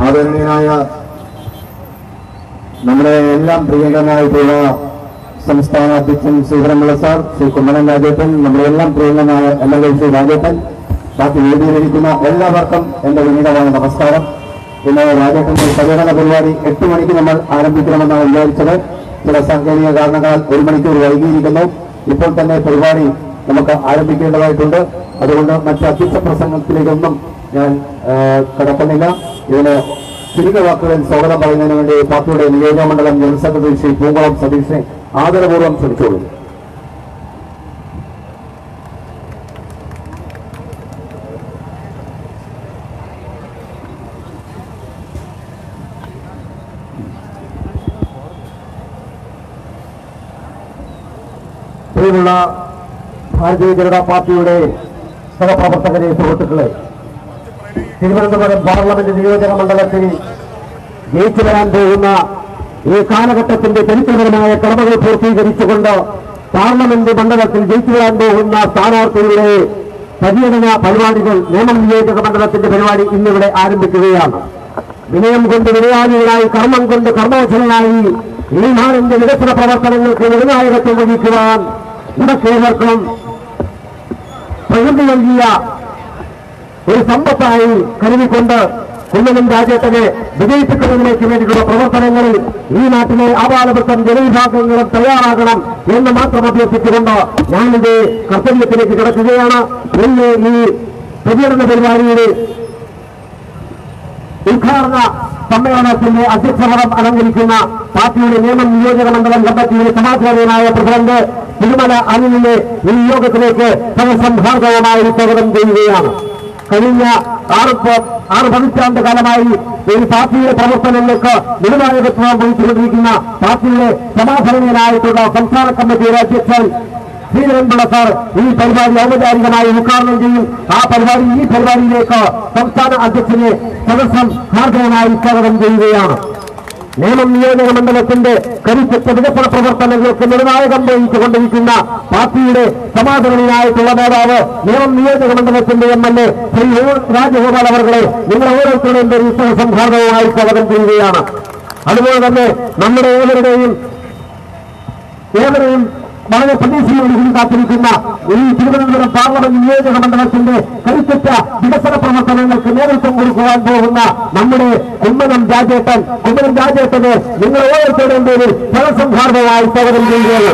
ആദരണീയനായ നമ്മുടെ എല്ലാം പ്രിയങ്കരനായിട്ടുള്ള സംസ്ഥാന അധ്യക്ഷൻ ശ്രീധരൻപിള്ള സാർ, ശ്രീ കുമ്മനം രാജേട്ടൻ, നമ്മുടെ എല്ലാം പ്രിയങ്കരനായ MLA ശ്രീ രാജേട്ടൻ, ബാക്കി വേദിയിലിരിക്കുന്ന എല്ലാവർക്കും എന്റെ വിനീതമായ നമസ്കാരം. ഇന്ന് രാജേട്ടന്റെ പര്യടന പരിപാടി 8 മണിക്ക് നമ്മൾ ആരംഭിക്കണമെന്നാണ് വിചാരിച്ചത്. ചില സാങ്കേതിക കാരണങ്ങളാൽ 1 മണിക്കൂർ വൈകിയിരിക്കുന്നു. ഇപ്പോൾ തന്നെ പരിപാടി നമുക്ക് ആരംഭിക്കേണ്ടതായിട്ടുണ്ട്. അതുകൊണ്ട് മറ്റ് അധ്യക്ഷ പ്രസംഗത്തിലേക്കൊന്നും ഞാൻ കടക്കുന്നില്ല. ഇതിന് ചുരുങ്ങിയ വാക്കുകളിൽ സ്വാഗതം പറയുന്നതിന് വേണ്ടി പാർട്ടിയുടെ നിയോജക മണ്ഡലം ജനറൽ സെക്രട്ടറി ശ്രീ പൂങ്കുളം സതീഷിനെ ആദരപൂർവ്വം ക്ഷണിച്ചോളൂ. പ്രിയമുള്ള ഭാരതീയ ജനതാ പാർട്ടിയുടെ സഹപ്രവർത്തകരെ, സുഹൃത്തുക്കളെ, തിരുവനന്തപുരം പാർലമെന്റ് നിയോജക മണ്ഡലത്തിൽ ജയിച്ചു വരാൻ പോകുന്ന ഈ കാലഘട്ടത്തിന്റെ ചരിത്രപരമായ കടമകൾ പൂർത്തീകരിച്ചുകൊണ്ട് പാർലമെന്റ് മണ്ഡലത്തിൽ ജയിച്ചു വരാൻ പോകുന്ന സ്ഥാനാർത്ഥികളുടെ പര്യടന പരിപാടികൾ നേമം നിയോജക മണ്ഡലത്തിന്റെ പരിപാടി ഇന്നിവിടെ ആരംഭിക്കുകയാണ്. വിനയം കൊണ്ട് വിനയാനികളായി, കർമ്മം കൊണ്ട് കർമ്മോചനായി ഈ നാടിന്റെ വികസന പ്രവർത്തനങ്ങൾക്ക് നിർണായകത്വം വഹിക്കുവാൻ ഇടക്കേവർക്കും പ്രകൃതി നൽകിയ ഒരു സമ്പത്തായി കരുതിക്കൊണ്ട് കുമ്മനം രാജേട്ടനെ വിജയിപ്പിക്കുന്നതിലേക്ക് വേണ്ടിയിട്ടുള്ള പ്രവർത്തനങ്ങളിൽ ഈ നാട്ടിലെ ആപാലവൃത്തം ജനവിഭാഗങ്ങളും തയ്യാറാകണം എന്ന് മാത്രം അഭ്യർത്ഥിച്ചുകൊണ്ട് ഞാനിത് കർത്തവ്യത്തിലേക്ക് കിടക്കുകയാണ്. ഇന്ന് ഈ പര്യടന പരിപാടിയുടെ ഉദ്ഘാടന സമ്മേളനത്തിന്റെ അധ്യക്ഷപദം അലങ്കരിക്കുന്ന പാർട്ടിയുടെ നേമം നിയോജക മണ്ഡലം കമ്മിറ്റിയുടെ സമാധാനനായ പ്രസിഡന്റ് തിരുമല അനിലിനെ ഈ യോഗത്തിലേക്ക് സർവസംഘാതകമായി സ്വാഗതം ചെയ്യുകയാണ്. കഴിഞ്ഞ 6 പതിറ്റാണ്ട് കാലമായി ഈ പാർട്ടിയുടെ പ്രവർത്തനങ്ങൾക്ക് നിർണായകത്വം വഹിച്ചുകൊണ്ടിരിക്കുന്ന പാർട്ടിയുടെ സമാധാനനായിട്ടുള്ള സംസ്ഥാന കമ്മിറ്റിയുടെ അധ്യക്ഷൻ ശ്രീധരൻപിള്ള സാർ ഈ പരിപാടി ഔപചാരികമായി ഉദ്ഘാടനം ചെയ്യും. ഈ പരിപാടിയിലേക്ക് സംസ്ഥാന അധ്യക്ഷനെ സർവസംഘാതകമായി സ്വാഗതം ചെയ്യുകയാണ്. നേമം നിയോജക മണ്ഡലത്തിന്റെ കരുത്തുറ്റ വികസന പ്രവർത്തനങ്ങൾക്ക് നിർണായകം വഹിച്ചുകൊണ്ടിരിക്കുന്ന പാർട്ടിയുടെ സമാധാനനായിട്ടുള്ള നേതാവ്, നേമം നിയോജക മണ്ഡലത്തിന്റെ MLA ശ്രീ രാജഗോപാൽ അവരുടെ നിങ്ങൾ ഓരോരുത്തരുടെയും പേരിൽ സംഘാതകമായി സ്വാഗതം ചെയ്യുകയാണ്. അതുപോലെ തന്നെ നമ്മുടെ ഏവരെയും വളരെ പ്രതീക്ഷയോടുകൂടി കാത്തിരിക്കുന്ന ഈ തിരുവനന്തപുരം പാർലമെന്റ് നിയോജക മണ്ഡലത്തിന്റെ കരുത്തുറ്റ വികസന പ്രവർത്തനങ്ങൾക്ക് നേതൃത്വം കൊടുക്കുവാൻ പോകുന്ന നമ്മുടെ കുമ്മനം രാജേട്ടന് നിങ്ങൾ ഓരോരുത്തരുടെയും പേരിൽ സർവസംഘാതകമായി സ്വാഗതം ചെയ്യുകയാണ്.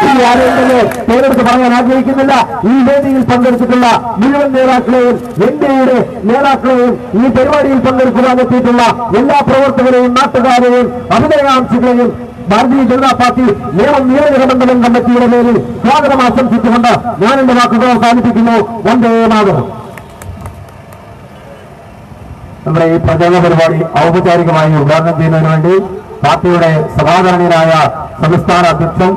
ഈ ആരോഗ്യത്തെ പേരെടുത്ത് പറയാൻ ആഗ്രഹിക്കുന്നില്ല. ഈ വേദിയിൽ പങ്കെടുത്തിട്ടുള്ള മുഴുവൻ നേതാക്കളെയും, NDAയുടെ നേതാക്കളെയും, ഈ പരിപാടിയിൽ പങ്കെടുക്കുവാൻ എത്തിയിട്ടുള്ള എല്ലാ പ്രവർത്തകരെയും, നാട്ടുകാരെയും, അഭിനയാംശികളെയും ഭാരതീയ ജനതാ പാർട്ടി നേമം നിയോജക മണ്ഡലം കമ്മിറ്റിയുടെ പേരിൽ സ്വാഗതം ആശംസിച്ചുകൊണ്ട് ഞാൻ എന്റെ വാക്കുകൾ അവസാനിപ്പിക്കുന്നു. വന്ദേ മാതരം. നമ്മുടെ ഈ പ്രചരണ പരിപാടി ഔപചാരികമായി ഉദ്ഘാടനം ചെയ്യുന്നതിന് വേണ്ടി പാർട്ടിയുടെ സമാധാനീയനായ സംസ്ഥാന അധ്യക്ഷൻ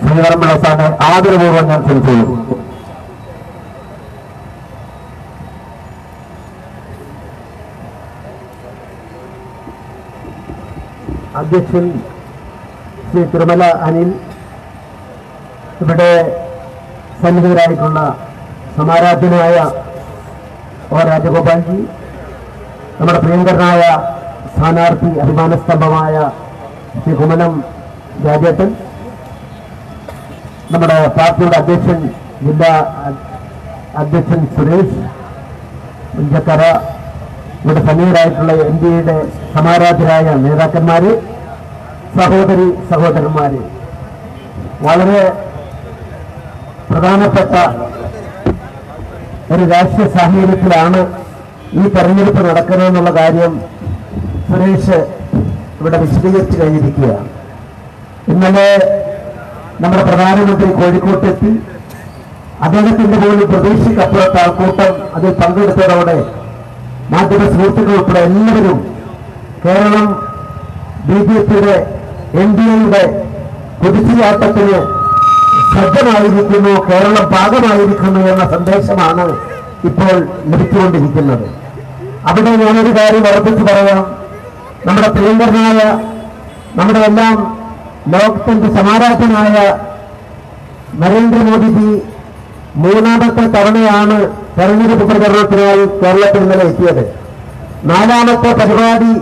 ശ്രീധരൻപിള്ള സാറിനെ ആദരപൂർവ്വം ഞാൻ ക്ഷണിച്ചു. അധ്യക്ഷൻ ശ്രീ തിരുമല അനിൽ, ഇവിടെ സന്നിഹിതരായിട്ടുള്ള സമാരാധ്യനായ രാജഗോപാൽജി, നമ്മുടെ പ്രിയങ്കരനായ സ്ഥാനാർത്ഥി അഭിമാനസ്തംഭമായ ശ്രീ കുമ്മനം രാജേട്ടൻ, നമ്മുടെ പാർട്ടിയുടെ അധ്യക്ഷൻ ജില്ലാ അധ്യക്ഷൻ സുരേഷ് പുഞ്ചക്കര, ഇവിടെ സന്നിഹിതരായിട്ടുള്ള NDAയുടെ സമാരാധ്യരായ നേതാക്കന്മാര്, സഹോദരന്മാര്, വളരെ പ്രധാനപ്പെട്ട ഒരു രാഷ്ട്രീയ സാഹചര്യത്തിലാണ് ഈ തെരഞ്ഞെടുപ്പ് നടക്കുന്നതെന്നുള്ള കാര്യം സുരേഷ് ഇവിടെ വിശദീകരിച്ചു കഴിഞ്ഞിരിക്കുകയാണ്. ഇന്നലെ നമ്മുടെ പ്രധാനമന്ത്രി കോഴിക്കോട്ടെത്തി. അദ്ദേഹത്തിന്റെ പോലും പ്രതീക്ഷയ്ക്കപ്പുറത്ത് ആൾക്കൂട്ടം അതിൽ പങ്കെടുത്തതോടെ മാധ്യമ സുഹൃത്തുക്കൾ ഉൾപ്പെടെ എല്ലാവരും കേരളം BJPയുടെ NDAയുടെ കുതിച്ചുചാട്ടത്തിന് സജ്ജമായിരിക്കുന്നു, കേരളം ഭാഗമായിരിക്കുന്നു എന്ന സന്ദേശമാണ് ഇപ്പോൾ ലഭിച്ചുകൊണ്ടിരിക്കുന്നത്. അവിടെ ഞാനൊരു കാര്യം ഉറപ്പിച്ചു പറയാം. നമ്മുടെ പ്രിയങ്കരനായ, നമ്മുടെ എല്ലാം ലോകത്തിന്റെ സമാരാധനായ നരേന്ദ്രമോദിജി 3ാമത്തെ തവണയാണ് തെരഞ്ഞെടുപ്പ് പ്രചരണത്തിനായി കേരളത്തിൽ ഇന്നലെ എത്തിയത്. നാലാമത്തെ പരിപാടി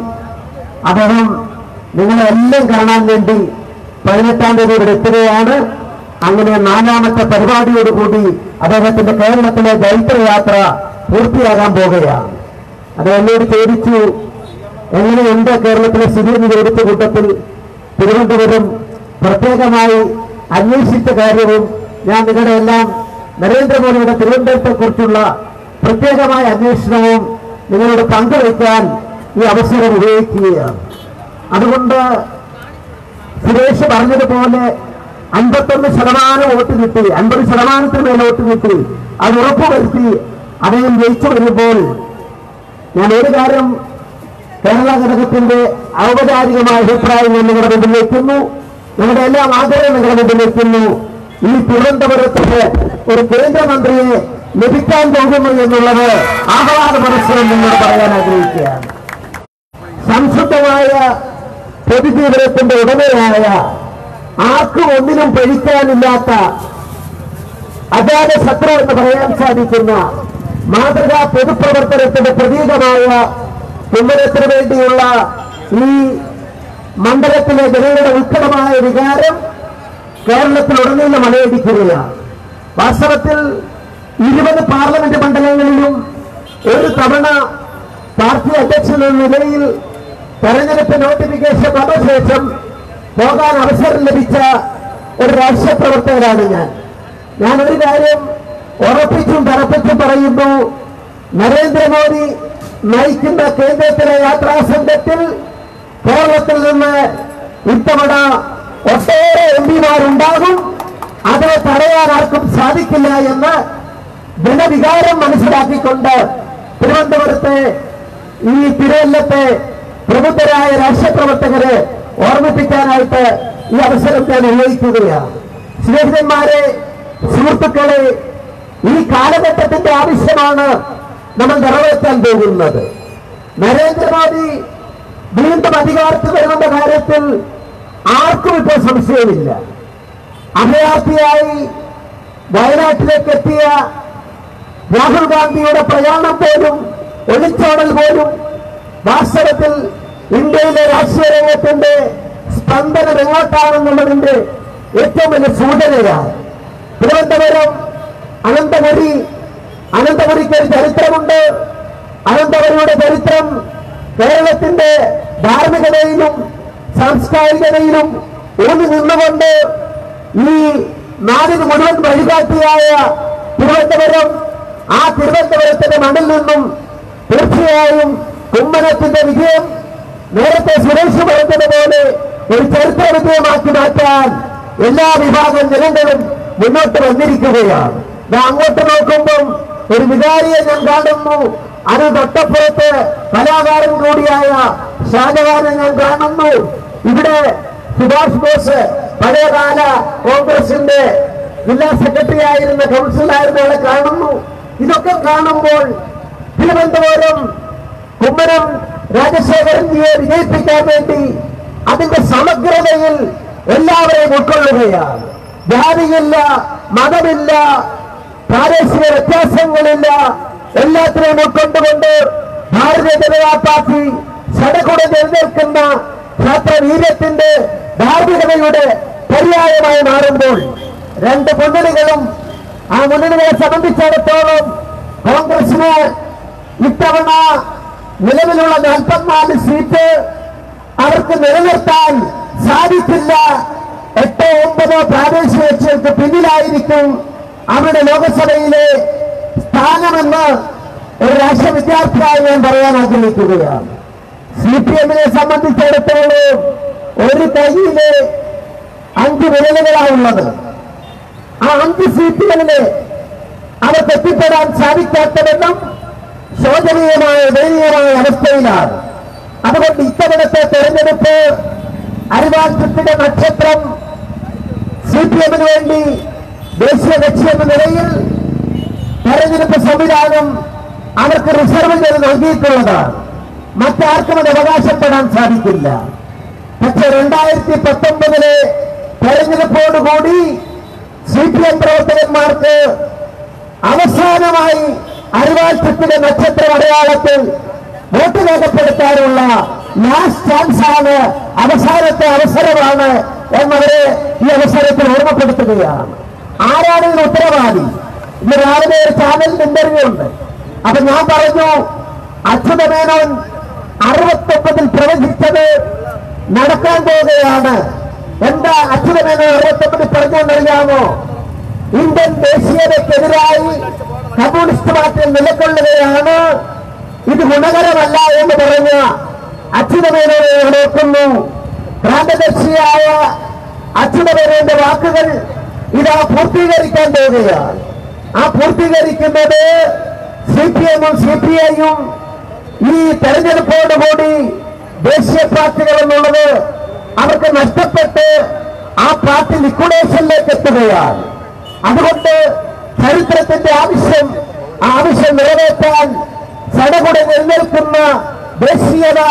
അദ്ദേഹം നിങ്ങളെല്ലാം കാണാൻ വേണ്ടി 18-ാം തീയതി ഇവിടെ എത്തുകയാണ്. അങ്ങനെ നാലാമത്തെ പരിപാടിയോടുകൂടി അദ്ദേഹത്തിന്റെ കേരളത്തിലെ ജൈത്രയാത്ര പൂർത്തിയാകാൻ പോകുകയാണ്. അത് എന്നോട് ചോദിച്ചു, എങ്ങനെയുണ്ട് കേരളത്തിലെ സ്ഥിതി എന്ന് ചോദിച്ച കൂട്ടത്തിൽ തിരുവനന്തപുരം പ്രത്യേകമായി അന്വേഷിച്ച കാര്യവും ഞാൻ നിങ്ങളുടെ എല്ലാം നരേന്ദ്രമോദിയുടെ തിരുവനന്തപുരത്തെക്കുറിച്ചുള്ള പ്രത്യേകമായ അന്വേഷണവും നിങ്ങളോട് പങ്കുവയ്ക്കാൻ ഈ അവസരം ഉപയോഗിക്കുകയാണ്. അതുകൊണ്ട് സുരേഷ് പറഞ്ഞതുപോലെ 51% വോട്ട് കിട്ടി, 50% മേലെ വോട്ട് കിട്ടി. അത് ഉറപ്പുവരുത്തി അദ്ദേഹം ജയിച്ചു വരുമ്പോൾ ഞാൻ ഒരു കാര്യം കേരള ഘടകത്തിന്റെ ഔപചാരികമായ അഭിപ്രായം നിങ്ങളുടെ മുമ്പിൽ വയ്ക്കുന്നു, നിങ്ങളുടെ എല്ലാം ആഗ്രഹം നിങ്ങളുടെ മുമ്പിൽ വയ്ക്കുന്നു. ഈ തിരുവനന്തപുരത്തിന് ഒരു കേന്ദ്രമന്ത്രിയെ ലഭിക്കാൻ പോകുന്നു എന്നുള്ളത് ആഹ്ലാദ മനസ്സിൽ നിന്നോട് പറയാൻ ആഗ്രഹിക്കുകയാണ്. സംശുദ്ധമായ പൊതുജീവിതത്തിന്റെ ഉടമയായ, ആർക്കും ഒന്നിനും പഴിക്കാനില്ലാത്ത, അജാത ശത്രു എന്ന് പറയാൻ സാധിക്കുന്ന മാതൃകാ പൊതുപ്രവർത്തനത്തിന്റെ പ്രതീകമായ കുമ്മനത്തിന് വേണ്ടിയുള്ള ഈ മണ്ഡലത്തിലെ ജനങ്ങളുടെ ഉത്കടമായ വികാരം കേരളത്തിലുടനീളം അലയടിക്കുകയാണ്. വാസ്തവത്തിൽ 20 പാർലമെന്റ് മണ്ഡലങ്ങളിലും ഒരു തവണ പാർട്ടി അധ്യക്ഷൻ എന്ന നിലയിൽ തെരഞ്ഞെടുപ്പ് നോട്ടിഫിക്കേഷൻ വന്ന ശേഷം പോകാൻ അവസരം ലഭിച്ച ഒരു രാഷ്ട്രീയ പ്രവർത്തകരാണ് ഞാൻ ഒരു കാര്യം ഉറപ്പിച്ചും തറപ്പിച്ചും പറയുന്നു, നരേന്ദ്രമോദി നയിക്കുന്ന കേന്ദ്രത്തിലെ യാത്രാസംഘത്തിൽ കേരളത്തിൽ നിന്ന് ഇത്തവണ ഒട്ടേറെ എംപിമാരുണ്ടാകും. അതിനെ തടയാൻ ആർക്കും സാധിക്കില്ല എന്ന് ജനവികാരം മനസ്സിലാക്കിക്കൊണ്ട് തിരുവനന്തപുരത്തെ ഈ തിരുവല്ലത്തെ പ്രബുദ്ധരായ രാഷ്ട്രീയ പ്രവർത്തകരെ ഓർമ്മിപ്പിക്കാനായിട്ട് ഈ അവസരം ഞാൻ ഉപയോഗിക്കുകയാണ്. സ്നേഹിതന്മാരെ, സുഹൃത്തുക്കളെ, ഈ കാലഘട്ടത്തിന്റെ ആവശ്യമാണ് നമ്മൾ നിറവേറ്റാൻ പോകുന്നത്. നരേന്ദ്രമോദി വീണ്ടും അധികാരത്തിൽ വരുന്ന കാര്യത്തിൽ ആർക്കും ഇപ്പോൾ സംശയമില്ല. അഭയാർത്ഥിയായി വയനാട്ടിലേക്ക് എത്തിയ രാഹുൽ ഗാന്ധിയുടെ പ്രയാണം പോലും, ഒളിച്ചോടൽ പോലും വാസ്തവത്തിൽ ഇന്ത്യയിലെ രാഷ്ട്രീയ രംഗത്തിന്റെ സ്പന്ദനം എങ്ങോട്ടാണെന്നുള്ളതിന്റെ ഏറ്റവും വലിയ സൂചനയാണ്. തിരുവനന്തപുരം അനന്തപുരിക്ക് ഒരു ചരിത്രമുണ്ട്. അനന്തപുരിയുടെ ചരിത്രം കേരളത്തിന്റെ ധാർമ്മികതയിലും സാംസ്കാരികതയിലും ഊന്നി നിന്നുകൊണ്ട് ഈ നാടിന് മുഴുവൻ വഴികാട്ടിയായ തിരുവനന്തപുരം, ആ തിരുവനന്തപുരത്തിന്റെ മണ്ണിൽ നിന്നും തീർച്ചയായും കുമ്മനത്തിന്റെ വിജയം നേരത്തെ സുരേഷ് പറഞ്ഞതുപോലെ ഒരു ചരിത്ര വിജയമാക്കി മാറ്റാൻ എല്ലാ വിഭാഗം ജനങ്ങളും മുന്നോട്ട് വന്നിരിക്കുകയാണ്. ഞാൻ അങ്ങോട്ട് നോക്കുമ്പം ഒരു വികാരിയെ ഞാൻ കാണുന്നു. അത് തൊട്ടപ്പുറത്ത് കലാകാരൻ കൂടിയായ ഷാജഹാനെ ഞാൻ കാണുന്നു. ഇവിടെ സുഭാഷ് ബോസ് പഴയകാല കോൺഗ്രസിന്റെ ജില്ലാ സെക്രട്ടറി ആയിരുന്ന കൗൺസിലായിരുന്ന ആളെ കാണുന്നു. ഇതൊക്കെ കാണുമ്പോൾ തിരുവനന്തപുരം കുമ്മനം രാജശേഖരൻജിയെ വിജയിപ്പിക്കാൻ വേണ്ടി അതിന്റെ സമഗ്രതയിൽ എല്ലാവരെയും ഉൾക്കൊള്ളുകയാണ്. ജാതിയില്ല, മതമില്ല, പ്രാദേശിക വ്യത്യാസങ്ങളില്ല, എല്ലാത്തിനെയും ഉൾക്കൊണ്ടുകൊണ്ട് ഭാരതീയ ജനതാ പാർട്ടി സടകുട എഴുന്നേൽക്കുന്ന ക്ഷേത്രവീര്യത്തിന്റെ ധാർമ്മികതയുടെ പര്യായമായി മാറുമ്പോൾ രണ്ട് മുന്നണികളും, ആ മുന്നണികളെ സംബന്ധിച്ചിടത്തോളം കോൺഗ്രസിന് ഇത്തവണ നിലവിലുള്ള 44 സീറ്റ് അവർക്ക് നിലനിർത്താൻ സാധിക്കില്ല. 8-9 പ്രാദേശിക കക്ഷികൾക്ക് പിന്നിലായിരിക്കും അവരുടെ ലോകസഭയിലെ സ്ഥാനമെന്ന് ഒരു രാഷ്ട്രീയ വിദ്യാർത്ഥിയായി ഞാൻ പറയാൻ ആഗ്രഹിക്കുകയാണ്. CPM-നെ സംബന്ധിച്ചിടത്തോളം ഒരു കൈയില് 5 വിരലുകളാണുള്ളത്. ആ 5 സീറ്റുകളില് അവർക്ക് എത്തിപ്പെടാൻ സാധിക്കാത്തവണ്ണം ശോചനീയമായ ദയനീയമായ അവസ്ഥയിലാണ്. അതുകൊണ്ട് ഇത്തവണത്തെ തെരഞ്ഞെടുപ്പ് അരിവാൾത്തിന്റെ നക്ഷത്രം CPM-ന് വേണ്ടി ദേശീയ കക്ഷി എന്ന നിലയിൽ തെരഞ്ഞെടുപ്പ് സംവിധാനം അവർക്ക് റിസർവ് ചെയ്ത് നൽകിയിട്ടുള്ളതാണ്. മറ്റാർക്കും അത് അവകാശപ്പെടാൻ സാധിക്കില്ല. പക്ഷെ 2019 തെരഞ്ഞെടുപ്പോടുകൂടി CPM പ്രവർത്തകന്മാർക്ക് അവസാനമായി അരിവാൾത്തിന്റെ നക്ഷത്ര അടയാളത്തിൽ വോട്ട് രേഖപ്പെടുത്താനുള്ള ലാസ്റ്റ് ചാൻസ് ആണ്, അവസാനത്തെ അവസരമാണ് എന്നവരെ ഈ അവസരത്തിൽ ഓർമ്മപ്പെടുത്തുകയാണ്. ആരാണ് ഇതിന് ഉത്തരവാദി? ഇന്ന് രാവിലെ ഒരു ചാനലിൽ ഇന്റർവ്യൂ ഉണ്ട്. അപ്പൊ ഞാൻ പറഞ്ഞു, അച്യുതമേനോൻ 69 പ്രവചിച്ചത് നടക്കാൻ പോവുകയാണ്. എന്താ അച്യുതമേനോൻ 69 പറഞ്ഞെന്നറിയാമോ? ഇന്ത്യൻ ദേശീയതയ്ക്കെതിരായി കമ്മ്യൂണിസ്റ്റ് പാർട്ടി നിലകൊള്ളുകയാണ്, ഇത് ഗുണകരമല്ല എന്ന് പറഞ്ഞ അച്യുതമേനോനെ നോക്കുന്നു. ക്രാന്തദർശിയായ അച്യുതമേനോന്റെ വാക്കുകൾ ഇതാ പൂർത്തീകരിക്കാൻ പോവുകയാണ്. ആ പൂർത്തീകരിക്കുന്നത് CPM-ഉം CPI-യും ഈ തെരഞ്ഞെടുപ്പോടുകൂടി ദേശീയ പാർട്ടികൾ എന്നുള്ളത് അവർക്ക് നഷ്ടപ്പെട്ട് ആ പാർട്ടി ലിക്വിഡേഷനിലേക്ക് എത്തുകയാണ്. അതുകൊണ്ട് ചരിത്രത്തിന്റെ ആവശ്യം നിറവേറ്റാൻ സടകുടഞ്ഞ് എഴുന്നേൽക്കുന്ന ദേശീയത,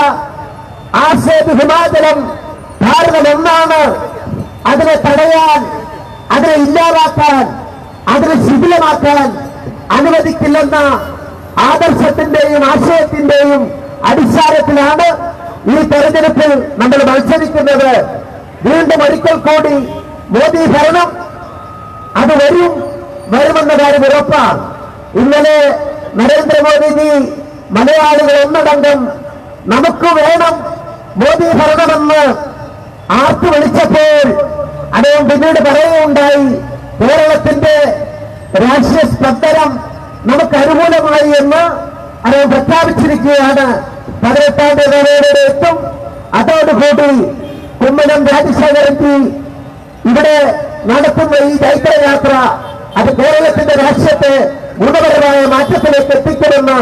ആശയ ഹിമാചലം, ഭാരതം ഒന്നാണ്. അതിനെ തടയാൻ, അതിനെ ഇല്ലാതാക്കാൻ, അതിനെ ശിഥിലമാക്കാൻ അനുവദിക്കില്ലെന്ന ആദർശത്തിന്റെയും ആശയത്തിന്റെയും അടിസ്ഥാനത്തിലാണ് ഈ തെരഞ്ഞെടുപ്പിൽ നമ്മൾ മത്സരിക്കുന്നത്. വീണ്ടും ഒരിക്കൽ കൂടി മോദി ഭരണം അത് വരുമെന്ന കാര്യം ഉറപ്പാണ്. ഇന്നലെ നരേന്ദ്രമോദിജി മലയാളികൾ ഒന്നടങ്കം നമുക്ക് വേണം മോദി ഭരണമെന്ന് ആർത്തു വിളിച്ചപ്പോൾ അദ്ദേഹം പിന്നീട് പറയുകയുണ്ടായി, കേരളത്തിന്റെ രാഷ്ട്രീയ സ്പന്ദനം നമുക്ക് അനുകൂലമായി എന്ന് അദ്ദേഹം പ്രഖ്യാപിച്ചിരിക്കുകയാണ്. 18-ാം തീയതി എത്തും. അതോടുകൂടി കുമ്മനം രാജശേഖരൻജി ഇവിടെ നടത്തുന്ന ഈ ചൈത്രയാത്ര അത് കേരളത്തിന്റെ രാഷ്ട്രീയത്തെ ഗുണപരമായ മാറ്റത്തിലേക്ക് എത്തിക്കുമെന്ന്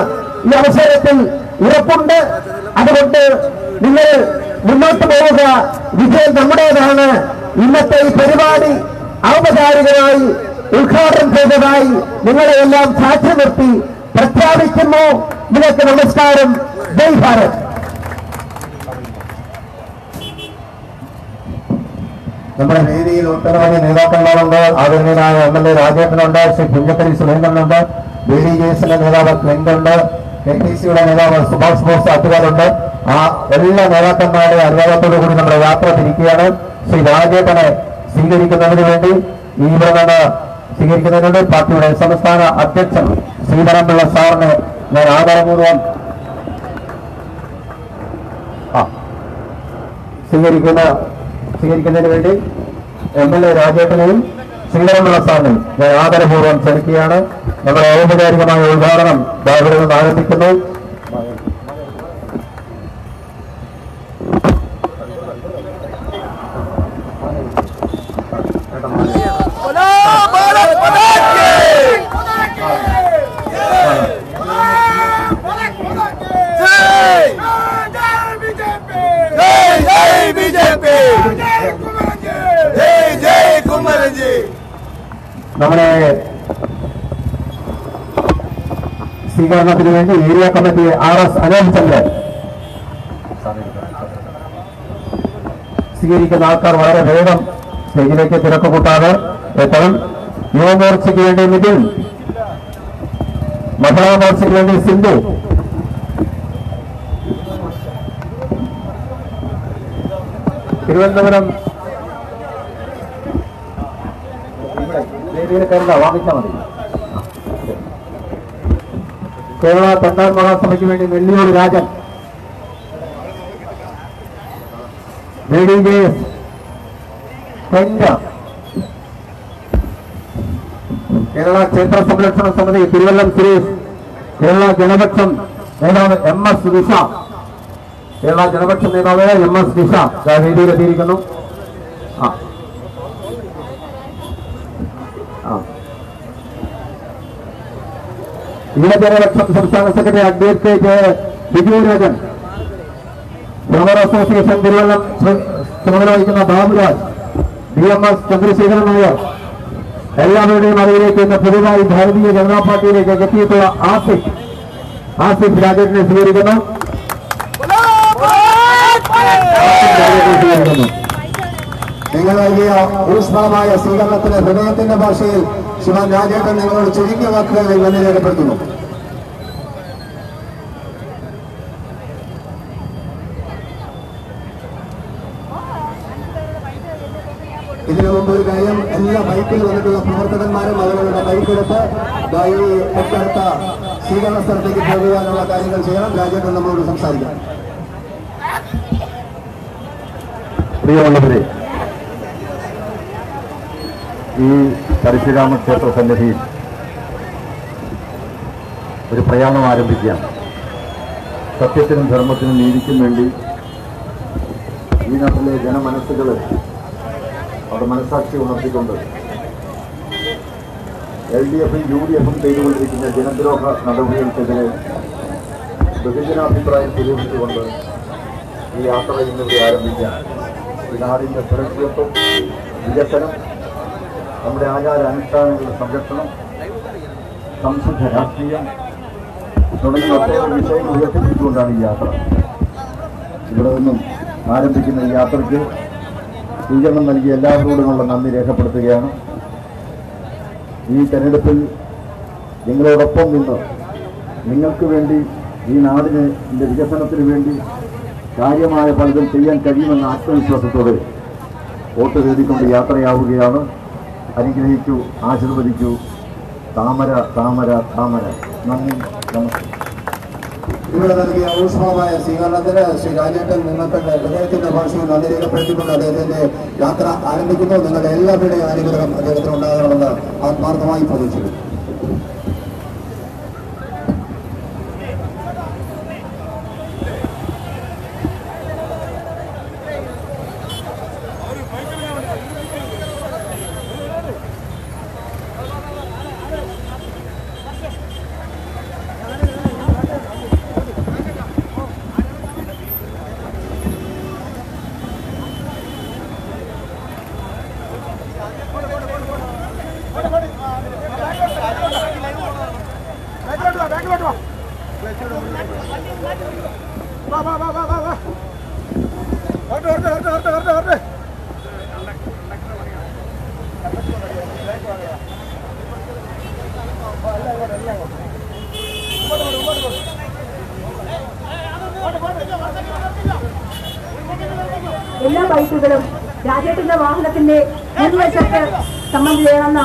ഈ അവസരത്തിൽ ഉറപ്പുണ്ട്. അതുകൊണ്ട് നിങ്ങൾ മുന്നോട്ട് പോവുക, വിജയം നമ്മുടേതാണ്. ഇന്നത്തെ ഈ പരിപാടി ഔപചാരികമായി ഉദ്ഘാടനം ചെയ്തതായി നിങ്ങളെയെല്ലാം സാക്ഷി നിർത്തി പ്രഖ്യാപിക്കുന്നു. നിങ്ങൾക്ക് നമസ്കാരം. ജയ് ഭാരത്. നമ്മുടെ വേദിയിൽ ഒട്ടനവധി നേതാക്കന്മാരുണ്ട്. ആദരണീയനായ MLA രാജേട്ടനുണ്ട്, ശ്രീ പുഞ്ചക്കരി സുരേന്ദ്രനുണ്ട്, BDJS-ന്റെ നേതാവ് ക്ലിന്റുണ്ട്, KTC-യുടെ നേതാവ് സുഭാഷ് ബോസ് അത്തുകാരുണ്ട്. ആ എല്ലാ നേതാക്കന്മാരുടെ അനുവാദത്തോടു കൂടി നമ്മുടെ യാത്ര തിരിക്കുകയാണ്. ശ്രീ രാജേട്ടനെ സ്വീകരിക്കുന്നതിന് വേണ്ടി ഇവിടെ നിന്ന് സ്വീകരിക്കുന്നതിനുണ്ട് പാർട്ടിയുടെ സംസ്ഥാന അധ്യക്ഷൻ ശ്രീധരൻപിള്ള സാറിനെ ഞാൻ ആദരപൂർവ്വം സ്വീകരിക്കുന്നതിന് വേണ്ടി MLA രാജേട്ടനെയും ശ്രീധരൻപിള്ള സാറിനെയും ഞാൻ ആദരപൂർവ്വം ക്ഷണിക്കുകയാണ്. നമ്മുടെ ഔപചാരികമായ ഉദ്ഘാടനം ഇവിടെ നിന്ന് ആരംഭിക്കുന്നു. നമ്മുടെ സ്വീകരണത്തിന് വേണ്ടി ഏരിയ കമ്മിറ്റി RS അനോജ് ചന്ദ്രൻ സ്വീകരിക്കുന്ന ആൾക്കാർ വളരെ വേഗം സ്റ്റേജിലേക്ക് തിരക്ക് കൂട്ടാതെ എത്തണം. യുവമോർച്ചയ്ക്ക് വേണ്ടി നിതിൻ, മഹിളാ മോർച്ചയ്ക്ക് വേണ്ടി സിന്ധു, തിരുവനന്തപുരം വേദിയിൽ കരുത വാങ്ങിച്ചാൽ മതി. കേരള തൊണ്ടാർ മഹാസഭയ്ക്ക് വേണ്ടി നെല്ലിയോട് രാജൻ, BDJS കേരള ക്ഷേത്ര സംരക്ഷണ സമിതി തിരുവല്ലം സുരേഷ്, കേരള ജനപക്ഷം നേതാവ് MS നിഷ, കേരള ജനപക്ഷം നേതാവ് MS നിഷ വേദിയിലെത്തിയിരിക്കുന്നു. യുവജനപക്ഷം സംസ്ഥാന secretary advocate Biju Rajan, flower association Thiruvallam ചുമതല വഹിക്കുന്ന ബാബുരാജ്, DMS ചന്ദ്രശേഖരൻ നായർ, എല്ലാവരുടെയും അറിവിലേക്ക് ഇന്ന് പുതുതായി ഭാരതീയ ജനതാ പാർട്ടിയിലേക്ക് എത്തിയിട്ടുള്ള ആസിഫ് രാജേഷിനെ സ്വീകരിക്കുന്നു. നിങ്ങൾ നൽകിയ ഊഷ്മളമായ സ്വീകരണത്തിന് ഹൃദയത്തിന്റെ ഭാഷയിൽ ശ്രീമാൻ രാജേട്ടൻ നിങ്ങളോട് ചുരുങ്ങിയ വാക്കുകൾ നന്ദി രേഖപ്പെടുത്തുന്നു. കാര്യം, എല്ലാ ബൈക്കിൽ വന്നിട്ടുള്ള പ്രവർത്തകന്മാരും അവരുടെ ബൈക്കെടുത്ത് ഈ തൊട്ടടുത്ത സ്വീകരണ സ്ഥലത്തേക്ക് പോകുവാനുള്ള കാര്യങ്ങൾ ചെയ്യണം. രാജേട്ടൻ നമ്മളോട് സംസാരിക്കാം. പ്രിയമുള്ളവരെ, ഈ പരശുരാമ ക്ഷേത്ര സന്നിധിയിൽ ഒരു പ്രയാണം ആരംഭിക്കുകയാണ്. സത്യത്തിനും ധർമ്മത്തിനും നീതിക്കും വേണ്ടി ഈ നാട്ടിലെ ജനമനസ്സുകൾ അവിടെ മനസ്സാക്ഷി ഉണർത്തിക്കൊണ്ട് LDF UDF ചെയ്തുകൊണ്ടിരിക്കുന്ന ജനദ്രോഹ നടപടികൾക്കെതിരെ ബഹുജനാഭിപ്രായം സ്വരൂപിച്ചുകൊണ്ട് ഈ യാത്ര ഇന്നിവിടെ ആരംഭിക്കാം. ഈ നാടിൻ്റെ സുരക്ഷിതത്വം, വികസനം, നമ്മുടെ ആചാര അനുഷ്ഠാനങ്ങളുടെ സംരക്ഷണം, സംശുദ്ധ രാഷ്ട്രീയം തുടങ്ങിയ ഒട്ടേറെ വിഷയങ്ങൾ ഉയർത്തിപ്പിടിച്ചുകൊണ്ടാണ് ഈ യാത്ര. ഇവിടെ നിന്നും ആരംഭിക്കുന്ന ഈ യാത്രയ്ക്ക് സ്വീകരണം നൽകിയ എല്ലാവരോടുമുള്ള നന്ദി രേഖപ്പെടുത്തുകയാണ്. ഈ തെരഞ്ഞെടുപ്പിൽ നിങ്ങളോടൊപ്പം നിന്ന് നിങ്ങൾക്ക് വേണ്ടി, ഈ നാടിന് വികസനത്തിന് വേണ്ടി കാര്യമായ പലതും ചെയ്യാൻ കഴിയുമെന്ന ആത്മവിശ്വാസത്തോടെ വോട്ട് തേടിക്കൊണ്ട് യാത്രയാവുകയാണ്. അനുഗ്രഹിക്കൂ, ആശീർവദിക്കൂ. താമര താമര താമര. നന്ദി, നമസ്കാരം. ഇവിടെ നൽകിയ ഊഷ്മളമായ സ്വീകരണത്തിന് ശ്രീ രാജേട്ടൻ നിങ്ങൾക്ക് ഹൃദയത്തിന്റെ ഭാഷയിൽ നന്ദി രേഖപ്പെടുത്തിക്കൊണ്ട് അദ്ദേഹത്തിന്റെ യാത്ര ആരംഭിക്കുന്നു. നിങ്ങളുടെ എല്ലാവരുടെയും അനുഗ്രഹം അദ്ദേഹത്തിന് ഉണ്ടാകണമെന്ന് ആത്മാർത്ഥമായി പ്രതീക്ഷിക്കുന്നു. എല്ലാ ബൈക്കുകളും രാജേട്ടന്റെ വാഹനത്തിന്റെ മുൻവശത്ത് സംബന്ധിച്ചേർന്ന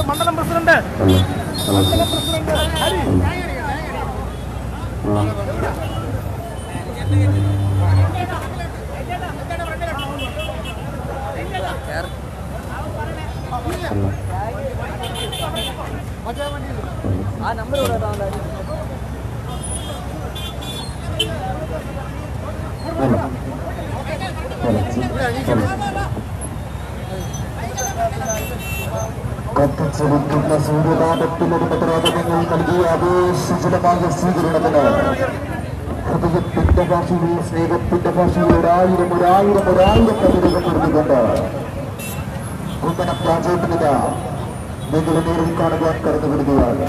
മണ്ഡലം പ്രസിഡന്റ് ആ നമ്പർ കത്തിച്ചെടുക്കുന്ന സൂര്യതാപത്തിലൊരു പത്രാപങ്ങൾ നൽകിയ ആവേശജലമായ സ്വീകരണത്തിന് ഹൃദയത്തിന്റെ ഭാഷയിൽ, സ്നേഹത്തിന്റെ ഭാഷയിൽ ഒരായിരം കവിതകൾ കൊടുത്തുകൊണ്ട് കുമ്മന രാജേട്ടനിത നിങ്ങളുടെ നേരിൽ കാണുവാൻ കടന്നു വിടുകയാണ്.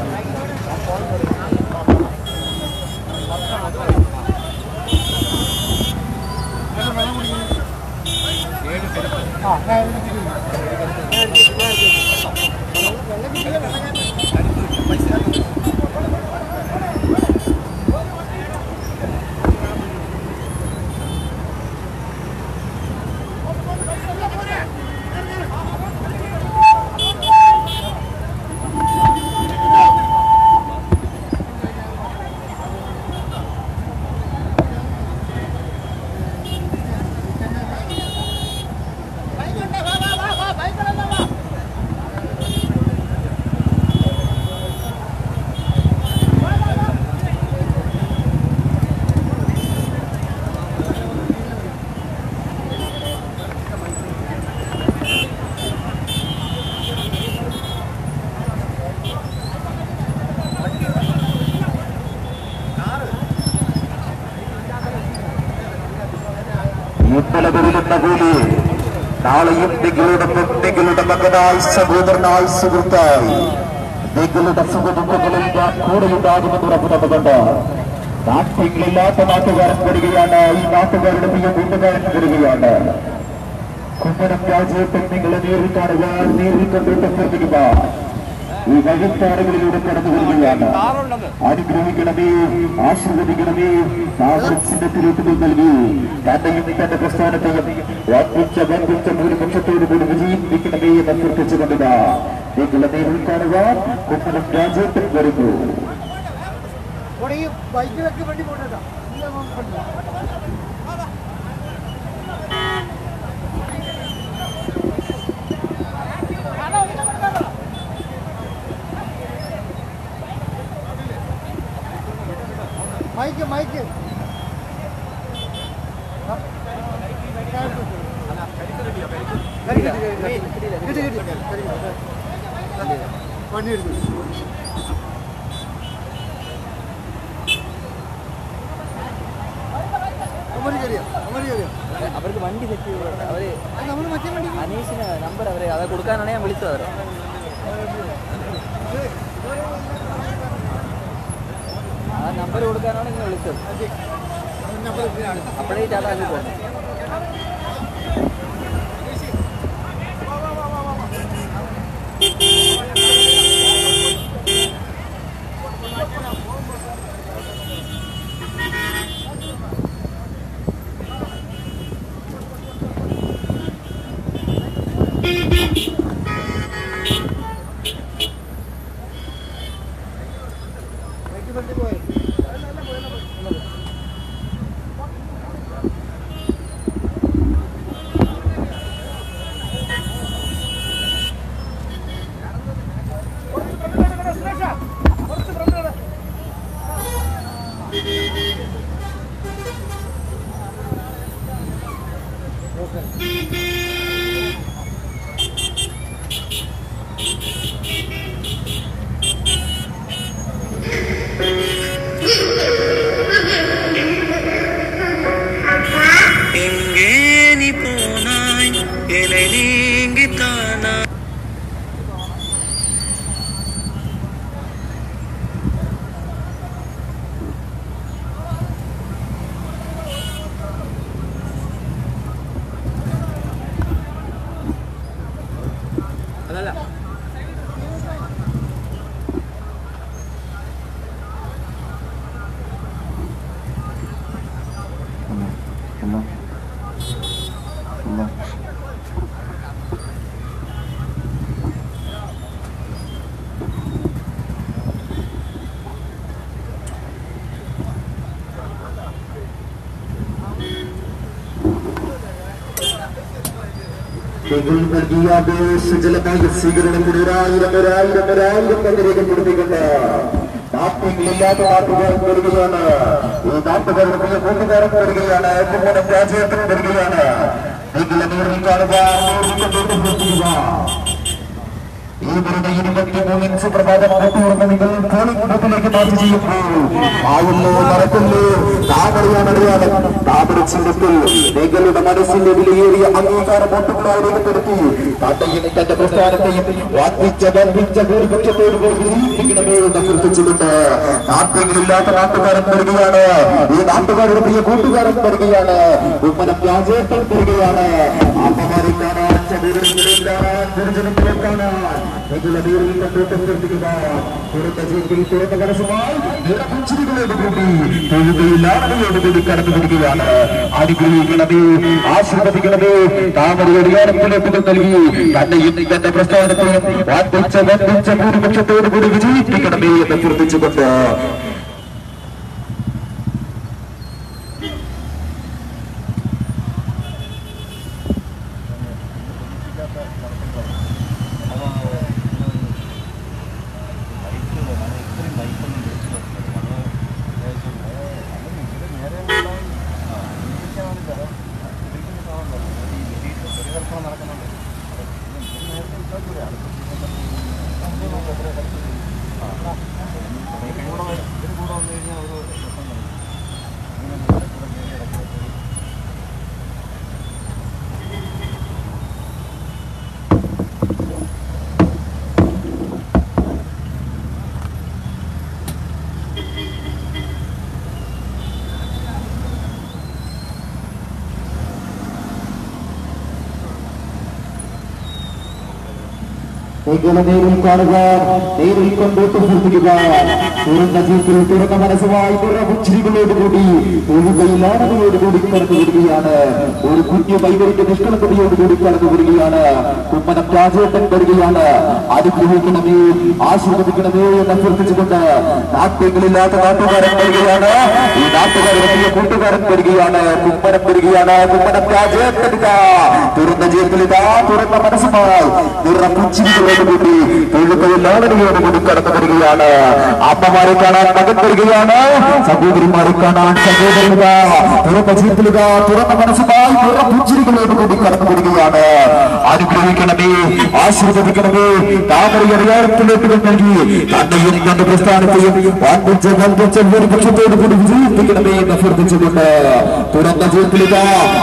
മുത്തലകുരുന്ന കൂലി നാളെയും നിങ്ങളുടൊപ്പം നിങ്ങളുടെ മകനായി, സഹോദരനായി, സുഹൃത്തായി നിങ്ങളുടെ സുഖദുഃഖങ്ങളിൽ കൂടെയുണ്ടാകുമെന്ന് ഉറപ്പുതന്നുകൊണ്ട് നാട്ടിലില്ലാത്ത നാട്ടുകാരൻ വരികയാണ്. ഈ നാട്ടുകാരുടെ പ്രിയ കൂട്ടുകാരൻ വരികയാണ്. കുമ്മനം രാജേട്ടൻ നിങ്ങളെ നേരിൽ കാണുക, നേരിൽ കണ്ടിട്ട് ശ്രദ്ധിക്കുക. ഈ വഴിത്താറുകളിലൂടെ കടന്നു വരികയാണ്. അനുഗ്രഹിക്കണമേ, ആശീർവദിക്കണമേ. ചിഹ്നത്തിലേക്ക് നൽകി തന്റെയും തന്റെ പ്രസ്ഥാനത്തെയും വർദ്ധിച്ച ഭൂരിപക്ഷത്തോടു കൂടി വിജയിപ്പിക്കണമേ എന്ന് അഭ്യർത്ഥിച്ചുകൊണ്ടില്ല. നിങ്ങളെ നേരിൽ കാണുക, കുമ്മനം രാജേട്ടൻ വരുന്നു. ബൈക്കിലൊക്കെ വേണ്ടി പോകണ്ട മൈക്ക് മൈക്ക് പണിയെടുത്തു അവർക്ക് വണ്ടി സെറ്റ് ചെയ്ത് അവര് അനീഷിന് നമ്പർ അവരെ അത് കൊടുക്കാനാണ് ഞാൻ വിളിച്ചത്. അവരെ ആ നമ്പർ കൊടുക്കാനാണ് ഇങ്ങനെ വിളിച്ചത്. അപ്പോഴേ ചാട്ടാക്കി പോകുന്നത്. ജലമായ സ്വീകരണം ഒരായിരം രേഖപ്പെടുത്തിക്കൊണ്ട് നാട്ടിലില്ലാത്ത നാട്ടുകാരൻ വരികയാണ്. ഈ നാട്ടുകാരുടെ പ്രിയ കൂട്ടുകാരൻ വരികയാണ്. കുമ്മനം രാജേട്ടൻ വരികയാണ്. നിങ്ങളെ നേരിൽ കാണുക, ഇവരുടെ 23 ഇഞ്ച് പ്രഭാതം കൂട്ടുകൊടുത്ത് നിങ്ങൾ പോളിംഗ് ബൂത്തിലേക്ക് മാറ്റി ചെയ്യുമ്പോൾ ആവുന്നു നടക്കുന്നു. താമരയാണറിയാതെ താമര ചിഹ്നത്തിൽ നിങ്ങളുടെ മനസ്സിന്റെ വിലയേറിയ അംഗീകാരം വോട്ടുകളായി രേഖപ്പെടുത്തി താത്തയും തന്റെ പ്രസ്ഥാനത്തെയും വർദ്ധിച്ച ഭൂരിപക്ഷത്തോട് വിജയിപ്പിക്കണമേ എന്ന് അഭ്യർത്ഥിച്ചുകൊണ്ട് നാട്ടുകളില്ലാത്ത നാട്ടുകാരൻ വരികയാണ്. ഈ നാട്ടുകാരുടെ പ്രിയ കൂട്ടുകാരൻ വരികയാണ്. കുമ്മനം രാജേട്ടൻ വരികയാണ്. അമ്മമാരിക്കാനാ കടന്നുപിടിക്കുകയാണ്. അനുഗ്രഹിക്കണമേ, ആശീർവദിക്കണമേ. താമരയുടെ യാനത്തിലേക്ക് നൽകി തന്നെയും തന്റെ പ്രസ്ഥാനത്തെയും വർദ്ധിച്ച ഭൂരിപക്ഷത്തോടു കൂടി വിജയിപ്പിക്കണമേ എന്ന് അഭ്യർത്ഥിച്ചുകൊണ്ട് നേരിൽ കാണുക, നേരിൽ കൊണ്ടോട്ട് പൂർത്തിക്കുക. തുറന്ന ജീപ്പിൽ തുറന്ന മനസ്സുമായി പുറപുച്ചിരികളോടുകൂടി തൊഴുകയിലാണതോടുകൂടി കടന്നു വരികയാണ്. ഒരു കുഞ്ഞു വൈകരിന്റെ നിഷ്കളങ്കതയോടുകൂടി കടന്നു വരികയാണ്. കുമ്മനം രാജേട്ടൻ വരികയാണ്. അനുഗ്രഹിക്കണമേ, ആശീർവദിക്കണമേ എന്ന് അഭ്യർത്ഥിച്ചുകൊണ്ട് നാട്യങ്ങളില്ലാത്ത നാട്ടുകാരൻ വരികയാണ്. ഈ നാട്ടുകാരുടെ കൂട്ടുകാരൻ വരികയാണ്. കുമ്മനം വരികയാണ്. കുമ്മനം രാജേട്ടനിത തുറന്ന ജീപ്പിലിതാ തുറന്ന മനസ്സുമായി നിറപുച്ചിരികളോടുകൂടി തൊഴുകയിലാണതയോടുകൂടി കടന്നു വരികയാണ്. അമ്മമാരെ കാണാൻ മകൻ വരികയാണ്. സഹോദരിമാരെ കാണാൻ സഹോദരനിത തുറന്ന ജീപ്പിലിത തുറന്ന മനസ്സുമായി നിറപുച്ചിരികളോടുകൂടി കടന്നു വരികയാണ്. അനുഗ്രഹിക്കണമേ, ആശീർവദിക്കണമേ, താമരയറിയാളത്തിലേക്ക് നൽകി തന്നെയും തന്റെ പ്രസ്ഥാനത്തെയും ഭൂരിപക്ഷത്തോടുകൂടി വിജയിപ്പിക്കണമേ എന്ന് അഭ്യർത്ഥിച്ചുകൊണ്ട് തുറന്ന ജീപ്പിലിത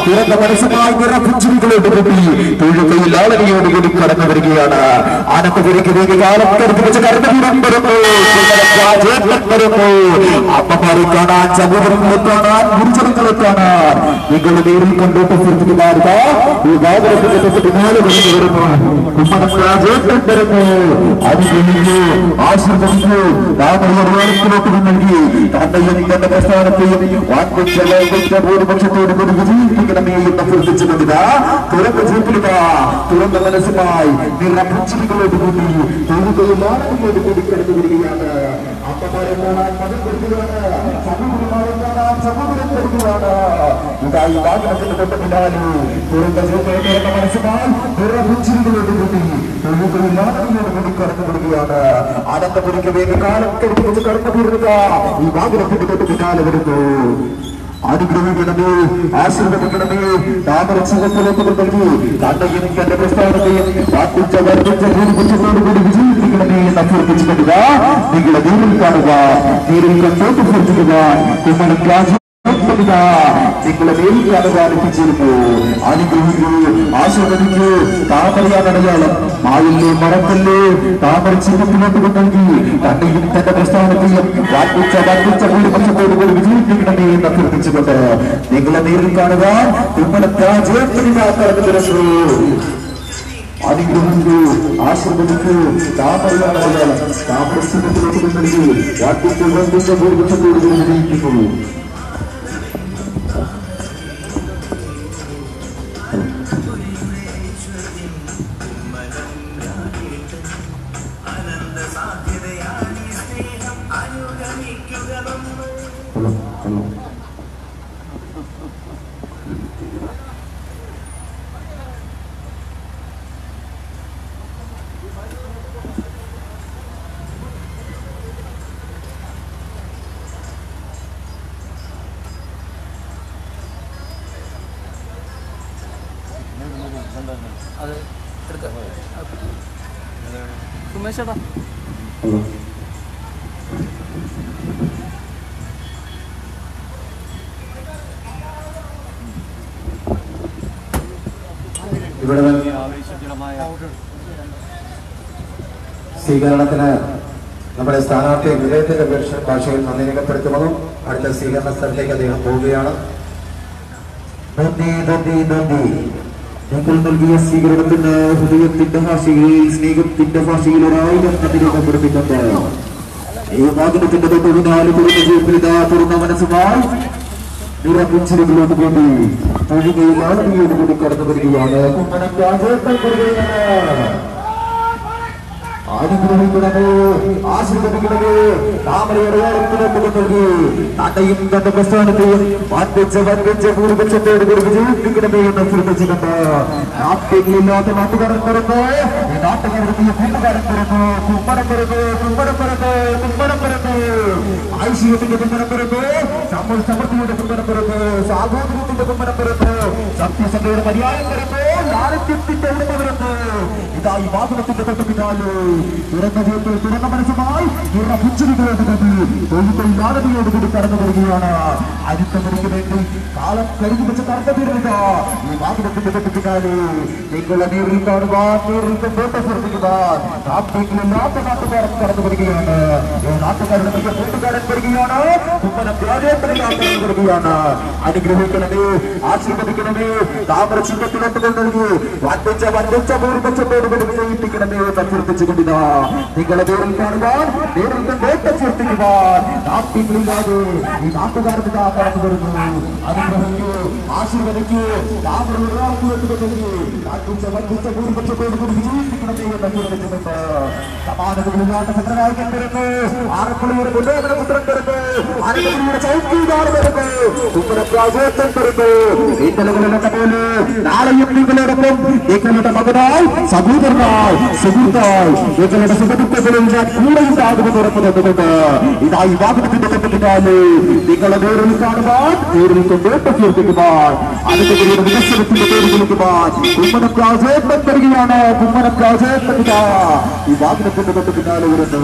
തുറന്ന മനസ്സുമായി നിറപുച്ചിരികളോടുകൂടി തൊഴുകയിൽ ആളനിയോടുകൂടി കടന്നു വരികയാണ്. ആനന്ദപുരിക്ക് വേണ്ടി കാലം കരുതി വെച്ച് കരുതപീഠം വരുന്നു. വരുന്നു. അമ്മമാരെ കാണാൻ, സഹോദരങ്ങളെ കാണാൻ, ഗുരുജനങ്ങളെ കാണാൻ നിങ്ങളുടെ നേരിൽ കൊണ്ടോട്ട് പൂർത്തിക്കുമാറുക. ഈ വാഹനത്തിന്റെ പിന്നാലെ വരുന്നു. കുമ്മനം രാജേട്ടൻ വരുന്നു. അനുഗ്രഹിക്കൂ, ആശീർവദിക്കൂ, താമരയറിയാളത്തിലോട്ട് നൽകി തന്നെയും തന്റെ പ്രസ്ഥാനത്തെയും ഭൂരിപക്ഷത്തോടു കൂടി വിജയിപ്പിക്കണമേ എന്ന് അഭ്യർത്ഥിച്ചുകൊണ്ടിത തുറന്ന ജീപ്പിലിത തുറന്ന മനസ്സുമായി നിറപുച്ചിരികളോടുകൂടി തൊഴുകയിലാണതോടുകൂടി കടന്നു വരികയാണ്. അമ്മമാരെ കാണാൻ മകൻ വരികയാണ്. സഹോദരിമാരെ കാണാൻ സഹോദരൻ വരികയാണ്. ഇതായി വാഹനത്തിന്റെ തൊട്ടപ്പിന്നാലെ തുറന്ന ജീപ്പിലെ തുറന്ന മനസ്സുമായി നിറപുച്ചിരികളോടുകൂടി തൊഴുകയിലാണതോടുകൂടി കടന്നു വരികയാണ്. അനന്തപുരിക്ക് വേണ്ടി കാലം കരുതി വെച്ച് കടന്നു തീർക്കുക. ഈ വാഹനത്തിന്റെ തൊട്ട് പിന്നാലെ വരുന്നു. അനുഗ്രഹിക്കണമേ, ആശീർവദിക്കണമേ, താമരക്ഷേത്രത്തിലേക്ക് നൽകി തന്നെയും തന്റെ പ്രസ്ഥാനത്തെയും വർദ്ധിച്ച ഭൂരിപക്ഷത്തോടുകൂടി വിജയിപ്പിക്കണമേ എന്ന് അഭ്യർത്ഥിച്ചുകൊണ്ടുക നിങ്ങളെ നേരിൽ കാണുക, നേരിൽ കണ്ടോട്ട് പൂർത്തിക്കുക. കുമ്മനം രാജ നിങ്ങളെ നേരിൽ കാണുവാൻ എത്തിച്ചിരുന്നു. അനുഗ്രഹിക്കൂ, ആശീർവദിക്കൂ, താമരയാടയാളം മായില്ലേ മറക്കല്ലേ താമര ചിഹ്നത്തിലോട്ട് നൽകി തന്നെയും തന്റെ പ്രസ്ഥാനത്തെയും വർദ്ധിച്ച ഭൂരിപക്ഷത്തോടുകൂടി വിജയിപ്പിക്കണമേ എന്ന് അഭ്യർത്ഥിച്ചുകൊണ്ട് നിങ്ങളെ നേരിൽ കാണുവാൻ കുമ്മനം രാജേട്ടനിതാക്കളെന്ന് വരുന്നു. അനുഗ്രഹിക്കൂ, ആശീർവദിക്കൂ, താമരയാടയാളം താമര ചിഹ്നത്തിലോട്ട് നൽകി വർദ്ധിച്ച ഭൂരിപക്ഷത്തോടുകൂടി വിജയിപ്പിക്കുന്നു. അത് സുമേഷ് ചേട്ടാ ഇവിടെ സ്വീകരണത്തിന് നമ്മുടെ സ്ഥാനാർത്ഥി വിജയത്തിന്റെ ഭാഷയിൽ നന്ദി രേഖപ്പെടുത്തുന്നതും അടുത്ത സ്വീകരണ സ്ഥലത്തേക്ക് അദ്ദേഹം പോവുകയാണ്. നന്ദി നന്ദി നന്ദി. നിങ്ങൾ നൽകിയ സ്വീകരണത്തിന് ഹൃദയത്തിന്റെ ഭാഷയിൽ സ്നേഹത്തിന്റെ ഭാഷയിൽ 1000 നന്ദി രേഖപ്പെടുത്തിക്കൊണ്ട് ഈ വാഹനത്തിന്റെ തൊട്ടുപിന്നാലെ തുറന്ന ജീപ്പിലിത തുറന്ന മനസ്സുമായി നിറപുച്ചിരികളോട് കൂടി തൊഴുകയിലാണതോടുകൂടി കടന്നു വരികയാണ്. കുമ്മനം രാജേട്ടൻ വരികയാണ്. അനുഗ്രഹിക്കണമേ, ആശീർവദിക്കണമേ, താമരയറിയാളത്തിലേക്ക് നൽകി തന്നെയും തന്റെ പ്രസ്ഥാനത്തെയും വർദ്ധിച്ച ഭൂരിപക്ഷത്തോടുകൂടി വിജയിപ്പിക്കണമേ എന്ന് അഭ്യർത്ഥിച്ചുകൊണ്ട് നാട്യങ്ങളില്ലാത്ത നാട്ടുകാരൻ വരുന്നു. ഈ നാട്ടുകാരുടെ കൂട്ടുകാരൻ വരുന്നു. കുമ്മനം വരുന്നു. കുമ്മനം വരുന്നു. കുമ്മനം വരുന്നു. ഐശ്വര്യത്തിന്റെ കുമ്മനം വരുന്നു. സമൃദ്ധിയുടെ കുമ്മനം വരുന്നു. സാഹോദര്യത്തിന്റെ കുമ്മനം വരുന്നു. സത്യസന്ധയുടെ മര്യാദ വരുന്നു. ലാളിത്യത്തിന്റെ ഉടമ വരുന്നു. ഇതാ ഈ വാഹനത്തിന്റെ തൊട്ട് പിന്നാലെ തുറന്ന ജീപ്പിൽ തുറന്ന മനസ്സുമായി തൊഴിലാളികളോടുകൂടി കടന്നു വരികയാണ്. അരിത്തമണിക്ക് വേണ്ടി കാലം കരുതി വെച്ച് കടന്നു തീരുക. ഈ വാഹനത്തിന്റെ തൊട്ട് പിന്നാലെ നിങ്ങളെ നേരിൽ കാണുവാൻ, നേരിൽ ഫോട്ടോ ശ്രദ്ധിക്കുവാൻ നാട്ടിലില്ലാത്ത നാട്ടുകാരൻ കടന്നു വരികയാണ്. നാട്ടുകാരുടെ കൂട്ടുകാരൻ വരികയാണ്. കുമ്മനം രാജേട്ടനിതാക്കൾ വരികയാണ്. അനുഗ്രഹിക്കണമേ, ആശീർവദിക്കണമേ, താമര ചിഹ്നത്തിലോട്ട് നൽകി വൻപിച്ച ഭൂരിപക്ഷത്തോടുകൂടി വിജയിപ്പിക്കണമേ എന്ന് അഭ്യർത്ഥിച്ചുകൊണ്ടിതാ നിങ്ങളെ പേരിൽ കാണുവാൻ നേരിൽ നേട്ട ചേർത്തിക്കുവാൻ നാട്ടിലില്ലാതെ ഈ നാട്ടുകാർക്ക് കടന്നു വരുന്നു. അനുഗ്രഹിക്കൂ, ആശീർവദിക്കൂ, വൻപിച്ച ഭൂരിപക്ഷത്തോടുകൂടി വിജയിപ്പിക്കണമേ എന്ന് അഭ്യർത്ഥിച്ചുകൊണ്ട് സമാനതകളില്ലാത്ത ചന്ദ്രനായകൻ വരുന്നു. ആറപ്പള്ളിയുടെ പുത്രൻ വരുന്നു. ആരപ്പള്ളിയുടെ ചൗക്കിദാർ വരുന്നു. ഉമ്മനപ്രാജേട്ടൻ വരുന്നു. ഇന്നലകളിലൊക്കെ പോലെ നാളെയും നിങ്ങളോടൊപ്പം നിങ്ങളുടെ മകനായി സഹോദരനായി സുഹൃത്തായി നിങ്ങളുടെ സുഖദുഃഖങ്ങളിൽ ഞാൻ കൂടെ ഉണ്ടാകുമെന്ന് ഉറപ്പ് തന്നുകൊണ്ട് ഇതായി വാഹനത്തിന്റെ പിന്നാലെ നിങ്ങളെ നേരിൽ കാണുവാൻ നേരിൽ കൊണ്ടേട്ട് ചേർത്തിക്കുവാൻ അതിന്റെ വികസനത്തിന്റെ പേര് വിളിക്കുവാൻ ഉമ്മനപ്രാജേട്ടൻ വരികയാണ്. ഉമ്മനപ്രാജേട്ടൻ ഈ വാഹനത്തിന്റെ തൊട്ട് പിന്നാലെ വരുന്നു.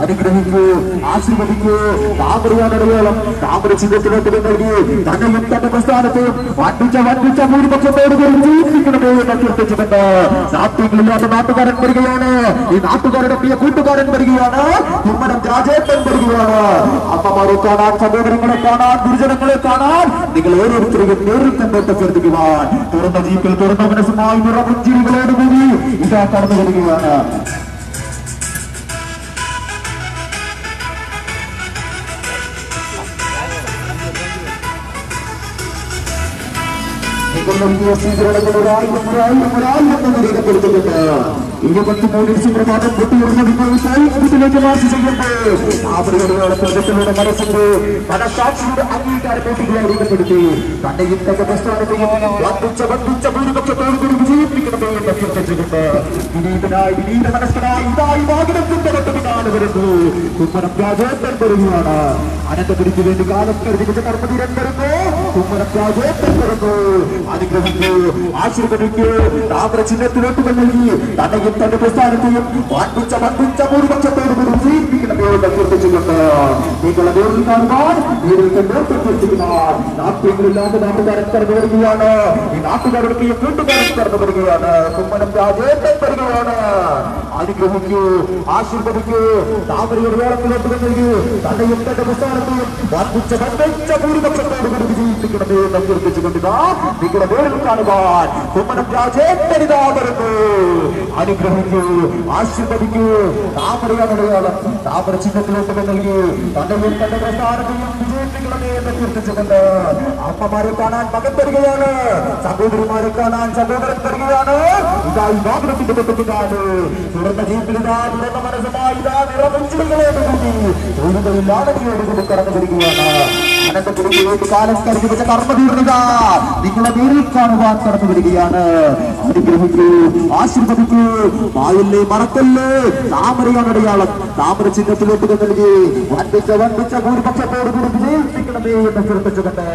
അനുഗ്രഹിക്കൂ, ആശീർവദിക്കൂ, താമരയാണടയോളം താമര ചിഹ്നത്തിലോട്ട് നൽകി തന്നെയും തന്റെ പ്രസ്ഥാനത്തെയും വൻപിച്ച ഭൂരിപക്ഷത്തോട് വിജയിപ്പിക്കണമേ എന്ന് അഭ്യർത്ഥിച്ചുകൊണ്ട് നാട്ടുകളില്ലാത്ത നാട്ടുകാരൻ വരികയാണ്. ഈ നാട്ടുകാരുടെ പ്രിയ കൂട്ടുകാരൻ വരികയാണ്. കുമ്മനം രാജേട്ടൻ വരികയാണ്. അമ്മമാരെ കാണാൻ, സഹോദരങ്ങളെ കാണാൻ, ഗുരുജനങ്ങളെ കാണാൻ നിങ്ങൾ ഓരോരുത്തരെയും നേരിൽ കണ്ടിട്ട് അഭ്യർത്ഥിക്കുവാൻ തുറന്ന ജീപ്പിൽ തുറന്ന മനസ്സുമായി നിറമുഞ്ചിരികളോടുകൂടി ഇതാ കടന്നു വരികയാണ്. മനസാക്ഷിയുടെ അംഗീകാരപ്പെടുത്തി തന്നെയും തന്റെ പ്രസ്ഥാനത്തെയും ഭൂരിപക്ഷത്തോടുകൂടി വിജയിപ്പിക്കണമേ എന്ന് അഭ്യർത്ഥിച്ചുകൊണ്ട് വിനീത മനസ്സനായി ഇതായി വാഹനത്തിന്റെ തൊട്ടുപിന്നാലെ വരുന്നു. കുമ്മനം രാജേട്ടൻ വരികയാണ്. അനന്തപുരിക്ക് വേണ്ടി കാലം കരുതിപ്പിച്ച കർമ്മധീരൻ വരുന്നു. കുമ്മനം രാജേട്ടൻ വരുന്നു. അനുഗ്രഹിക്കൂ, ആശീർവദിക്കൂ, താമര ചിഹ്നത്തിലോട്ട് നൽകി തന്നെയും തന്റെ പ്രസ്ഥാനത്തെയും വൻപിച്ച ഭൂരിപക്ഷത്തോടുകൂടി വിജയിപ്പിക്കണമേ എന്ന് അഭ്യർത്ഥിച്ചുകൊണ്ട് നിങ്ങളെ നേരിൽ കാണുവാൻ നേരിൽ കണ്ടേർപ്പെടുത്തിക്കുവാൻ നാട്യങ്ങളില്ലാത്ത നാട്ടുകാരൻ കടന്നു വരികയാണ്. ഈ നാട്ടുകാരുടെ കൂട്ടുകാരൻ കടന്നു വരികയാണ്. കുമ്മനം രാജേട്ടൻ വരികയാണ്. അനുഗ്രഹിക്കൂ, ആശീർവദിക്കൂ, താമരയുടെ വേളത്തിലോട്ട് നൽകി തന്നെയും തന്റെ പ്രസ്ഥാനത്തെയും വൻപിച്ച ഭൂരിപക്ഷത്തോടുകൂടി വിജയിപ്പിക്കണമേ എന്ന് അഭ്യർത്ഥിച്ചുകൊണ്ടിതാ നിങ്ങളുടെ നേരിൽ കാണുവാൻ കുമ്മനം രാജേട്ടൻ ഇതാ വരുന്നു. അനുഗ്രഹിക്കൂ, ആശീർവദിക്കൂ, താമരയാണടയാളം താമര ചിഹ്നത്തിലോട്ട് നൽകി തന്നെയും തന്റെ പ്രസ്ഥാനത്തെയും വിജയിപ്പിക്കണമേ എന്ന് അഭ്യർത്ഥിച്ചുകൊണ്ട് അമ്മമാരെ കാണാൻ മകൻ വരികയാണ്. സഹോദരിമാരെ കാണാൻ സഹോദരൻ വരികയാണ്. ഇതായി വാഹനത്തിന്റെ തൊട്ടുപിന്നാലെ തുറന്ന ജീപ്പിലിതാ തുറന്ന മനസ്സുമായി ഇതാ നിറമുഞ്ചിരികളോടുകൂടി തൊഴിലുകളില്ലാടകിയോടുകൂടി കടന്നു വരികയാണ്. അനന്തപുരിക്ക് വേണ്ടി കാലം കരുതി വെച്ച കർമ്മധീരത നിങ്ങളെ നേരിൽ കാണുവാൻ കടന്നു വരികയാണ്. അനുഗ്രഹിക്കൂ, ആശീർവദിക്കൂ, മായല്ലേ മറക്കല്ലേ താമരയാണടയാളം താമര ചിഹ്നത്തിലോട്ട് നൽകി വൻപിച്ച ഭൂരിപക്ഷത്തോടുകൂടി വിജയിപ്പിക്കണമേ എന്ന് അഭ്യർത്ഥിച്ചുകൊണ്ട്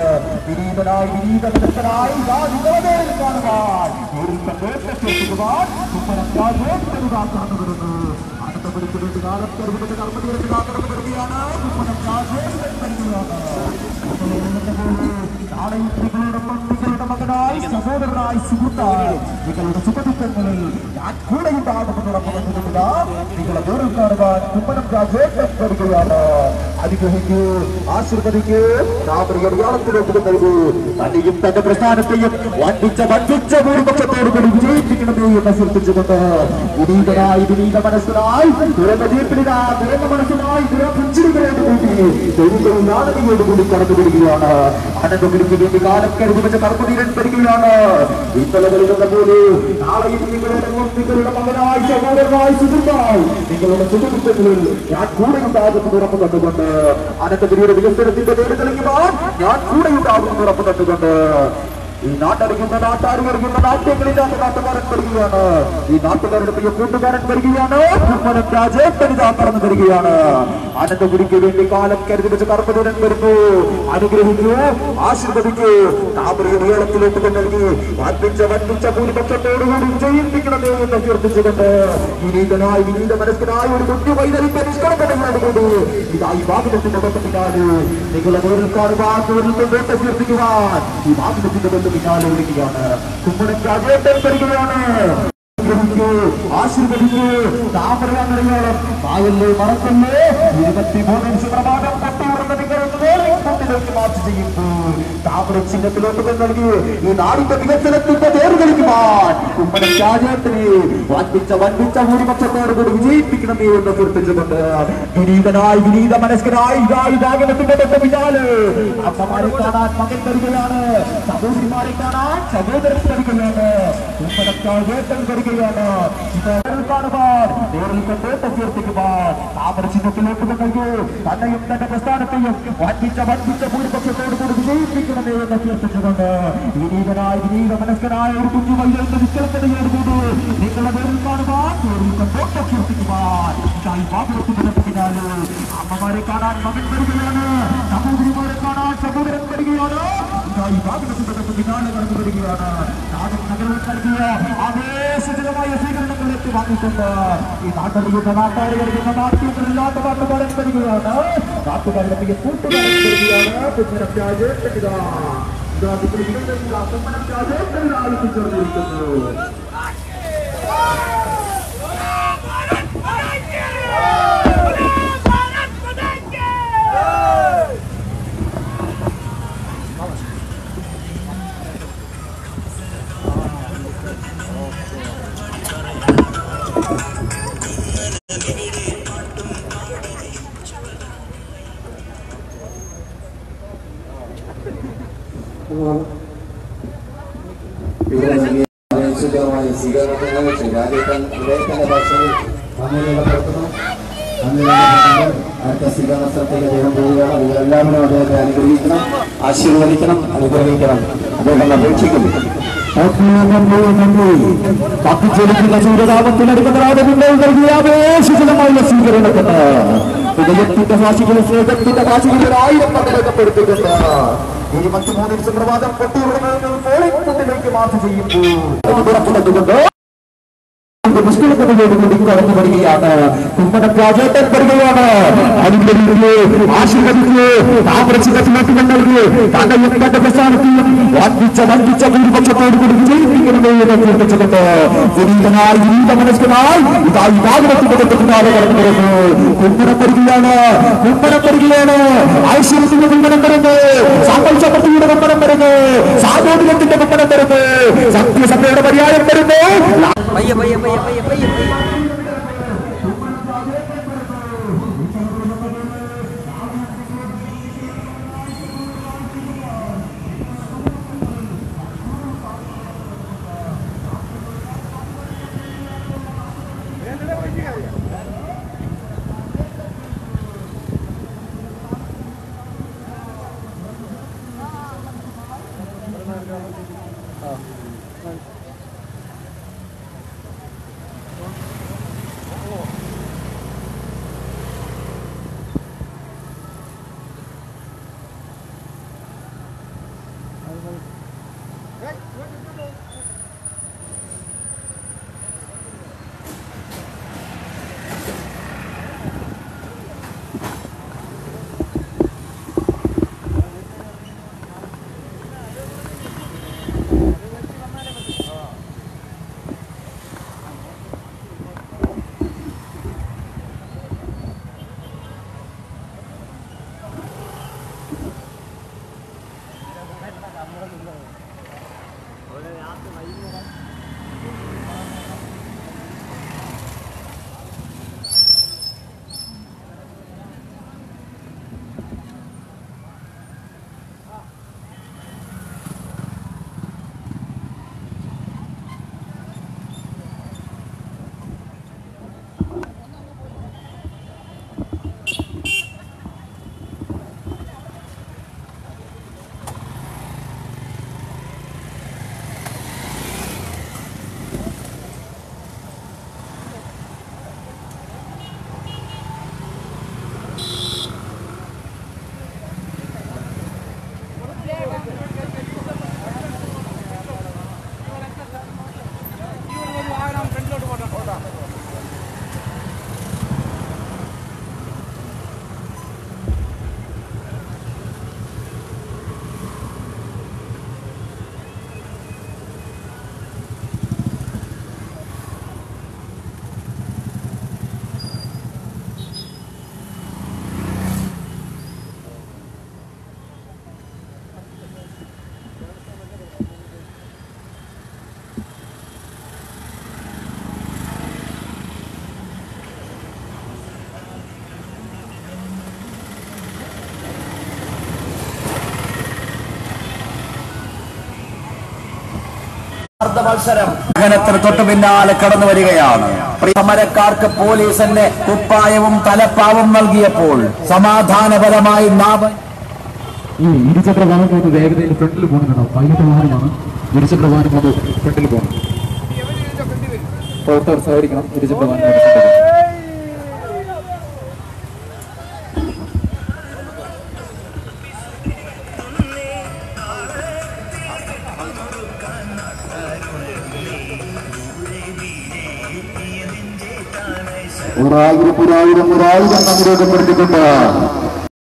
വിനീതനായി വിനീതനായി കാണുവാൻ നേരിൽ കണ്ടേർപ്പെടുത്തുവാൻ കുമ്മനം രാജേട്ടൻ കടന്നു വരുന്നു. അനന്തപുരിക്ക് വേണ്ടി കാലം കരുതി വെച്ച കർമ്മധീരത കടന്നു വരികയാണ്. കുമ്മനം രാജേട്ടൻ വരികയാണ്. നാളെയും നിങ്ങളോടൊപ്പം നിങ്ങളുടെ മകനായി സഹോദരനായി സുഹൃത്തായി നിങ്ങളുടെ സുഖദുഃഖങ്ങളിൽ ഞാൻ കൂടെ ഉണ്ടാകുമെന്ന് ഉറപ്പുവരുന്നില്ല. നിങ്ങളെ നേരിൽ കാണുവാൻ കുമ്മനം രാജേട്ടൻ വരികയാണ്. അനുഗ്രഹിക്കൂ, ആശീർവദിക്കൂ, താമരയാളത്തിലേക്ക് നൽകൂ തന്നെയും തന്റെ പ്രസ്ഥാനത്തെയും വൻപിച്ച ഭൂരിപക്ഷത്തോടുകൂടി വിജയിപ്പിക്കണമേ എന്ന് അഭ്യർത്ഥിച്ചുകൊണ്ട് വിനീത മനസ്സനായി തുറന്ന ജീപ്പിലിതാ തുറന്ന മനസ്സനായി പുഞ്ചിരികളോടുകൂടി തൊഴിലുകളിലാടകയോടുകൂടി കടന്നു വരികയാണ്. അനന്തപുരിക്ക് വേണ്ടി കാലം കരുതി വെച്ച കർമ്മധീരൻ വരികയാണ്. ഇന്നലകളിലെന്ന പോലെ നാളെയും നിങ്ങളുടെ മകനായി സഹോദരനായി സുഹൃത്തായി നിങ്ങളുടെ സുഹൃത്തുക്കളിൽ ഞാൻ കൂടെ ഉണ്ടാകുമെന്ന് ഉറപ്പ് തന്നുകൊണ്ട് അനന്തപുരിയുടെ വികസനത്തിന്റെ പേര് തെളിയുവാൻ ഞാൻ കൂടെ ഉണ്ടാകുമെന്ന് ഉറപ്പ് തന്നുകൊണ്ട് ഈ നാട്ടറിയുന്ന നാട്ടാറിയുന്ന നാട്യങ്ങളില്ലാത്ത നാട്ടുകാരൻ വരികയാണ്. ഈ നാട്ടുകാരുടെ പ്രിയ കൂട്ടുകാരൻ വരികയാണ്. കുമ്മനം രാജേട്ടൻ ഇതാ കടന്നു വരികയാണ്. അനന്തപുരിക്ക് വേണ്ടി കാലം കരുതി വെച്ച കർമ്മധീരൻ വരുന്നു. അനുഗ്രഹിക്കൂ, ആശീർവദിക്കൂ, താമരയുടെ ഏളത്തിലേക്ക് നൽകി വൻപിച്ച ഭൂരിപക്ഷത്തോടുകൂടി വിജയിപ്പിക്കണമേ എന്ന് അഭ്യർത്ഥിച്ചുകൊണ്ട് വിനീത മനസ്സിനായി ഒരു കുഞ്ഞു വൈദ്യുതിന്റെ നിഷ്കളങ്കതയോടുകൂടി ഇതായി വാഹനത്തിന്റെ ബന്ധത്തിനാണ് നിങ്ങളെ നേരിൽ കാണുവാൻ അഭ്യർത്ഥിക്കുവാൻ ഈ വാഹനത്തിന്റെ പിന്നാലെ വിളിക്കുകയാണ്. കുമ്മനം രാജേട്ടൻ വരികയാണ്. ആശീർവദിക്കൂ, താമരയാണടയാളം മായല്ലേ മറക്കല്ലേ 23 പ്രഭാതം തട്ടിയുറന്ന നിങ്ങളുടെ വാഹനത്തിലേക്ക് മാർച്ച് ചെയ്യുമ്പോൾ താമര ചിഹ്നത്തിലോട്ട് നൽകി ഈ നാടിന്റെ വികസനത്തിന്റെ പേര് കളിക്കുവാൻ കുമ്മനം രാജേട്ടനെ വൻപിച്ച ഭൂരിപക്ഷത്തോട് കൂടി വിജയിപ്പിക്കണമേ എന്ന് അഭ്യർത്ഥിച്ചുകൊണ്ട് വിനീത മനസ്കനായി വാഹനത്തിന്റെ തൊട്ട് പിന്നാലെ അമ്മമാരെ കാണാൻ മകൻ വരികയാണ്, സഹോദരിമാരെ കാണാൻ സഹോദരൻ വരികയാണ്, കുമ്മനം രാജേട്ടൻ വരികയാണ്. കാണുവാൻ നേരിൽ കൊണ്ടേട്ട് അഭ്യർത്ഥിക്കുവാൻ താമര ചിഹ്നത്തിലോട്ട് നൽകി തന്നെയും തന്റെ പ്രസ്ഥാനത്തെയും വൻപിച്ച ഭൂരിപക്ഷത്തോട് കൂടി വിജയിപ്പിക്കണമേ എന്ന് അഭ്യർത്ഥിച്ചുകൊണ്ട് വിനീത മനസ്കനായ ഒരു കുഞ്ഞു വൈദ്യുതി വിശ്വസനയോടുകൂടി നിങ്ങളുടെ നേരിൽ കാണുവാൻ നേരിൽ കൊണ്ടേട്ട് അഭ്യർത്ഥിക്കുവാൻ വാഹനത്തിന്റെ പിന്നാലെ അമ്മമാരെ കാണാൻ മകൻ വരികയാണ്, സഹോദരിമാരെ കാണാൻ സഹോദരൻ വരികയാണ്. ഈ വാഹനത്തിന്റെ പിന്നാലെ കടന്നു വരികയാണ്. നാടും നഗരവും നൽകിയ ആവേശജനമായ സ്വീകരണങ്ങളിലേക്ക് വാങ്ങിക്കൊണ്ട് ഈ നാട്ടറിയുന്ന നാട്ടുകാരെ വരുന്ന നാട്ടുകാരില്ലാത്ത നാട്ടുകാരൻ വരികയാണ്. നാട്ടുകാരുടെ മിക കൂട്ടുകാരൻ വരികയാണ്. കുമ്മനം രാജേട്ടനിതാ കുമ്മനം രാജേട്ടൻ ആലോചിച്ചിരിക്കുന്നു. രാജേട്ടൻ വിവേകന്റെ ഭാഷയിൽ അങ്ങനെയുള്ള പ്രവർത്തനം അടുത്ത സ്വീകരണ സ്ഥലത്തേക്ക് അദ്ദേഹം പോവുകയാണ്. നിങ്ങളെല്ലാവരും അദ്ദേഹത്തെ അനുഗ്രഹിക്കണം, ആശീർവദിക്കണം, അനുഗ്രഹിക്കണം അദ്ദേഹം അപേക്ഷിക്കുന്നു. കത്തിച്ചൊലിക്കുന്ന സൂര്യതാപത്തിനടുക്കുന്നതിന്റെ നൽകിയ ആവേശജനമായ സ്വീകരണത്തിന് ഹൃദയത്തിന്റെ ഭാഷകളിൽ സ്നേഹത്തിന്റെ ഭാഷകളിൽ 1000 പങ്കെടുക്കപ്പെടുത്തിക്കൊണ്ട് 23 ഡിസംബർ മാസം പോളിംഗ് മാർച്ച് ചെയ്യുമ്പോൾ മുസ്ലിംകൂടി കടന്നു വരികയാണ്. കുമ്മനം രാജേട്ടൻ വരികയാണ്. അനുഗ്രഹിക്കുക, ആശീർവദിക്കുക, താമരച്ചിഹ്നത്തിലോട്ട് നൽകി തന്നെയും തന്റെ പ്രസ്ഥാനത്തെയും വൻപിച്ച ഭൂരിപക്ഷത്തോടു കൂടി വിജയിപ്പിക്കണമേ എന്ന് അഭ്യർത്ഥിച്ചുകൊണ്ട് വിനീത മനസ്കനായി ഇതാ ഈ വാഹനത്തിന്റെ പിന്നാലെ കടന്നു വരുന്നു. കുമ്മനം വരികയാണ്. ഐശ്വര്യത്തിന്റെ കുമ്മനം വരുന്നു, സാമ്പൽസമൃദ്ധിയുടെ കുമ്മനം വരുന്നു, സാമൂഹികത്തിന്റെ കുമ്മനം വരുന്നു, സത്യസഭയുടെ പര്യായം വരുന്നു. വാഹനത്തിന് തൊട്ടു പിന്നാലെ കടന്നു വരികയാണ്. സമരക്കാർക്ക് പോലീസിന്റെ കുപ്പായവും തലപ്പാവും നൽകിയപ്പോൾ സമാധാനപരമായി ഈ ഇരുചക്ര വാഹനം കൊണ്ട് വേഗതയിൽ ഫ്രണ്ടിൽ പോകുന്നുണ്ടോ? പൈലറ്റ് വാഹനമാണ് ഇരുചക്ര വാഹനം കൊണ്ട് ഫ്രണ്ടിൽ പോകണം. പ്രവർത്തകർ സഹകരിക്കണം. ഇരുചക്ര വാഹനം ഒരായിരം ഒരായിരം ഒരായിരം നമ്മിലേക്ക് പഠിപ്പിക്കുന്ന